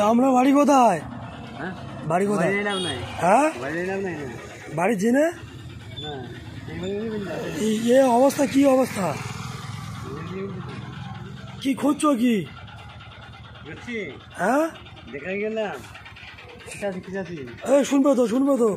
আমরা বাড়ি কোথায়? হ্যাঁ বাড়ি কোথায়? বাড়ির নাম নাই। হ্যাঁ বাড়ির নাম নাই না। বাড়ি জেনে না এ অবস্থা, কি অবস্থা, কি খুঁজছো কি? বুঝছি হ্যাঁ দেখা গেলাম খিচাছি শুনবে তো, শুনবে তো।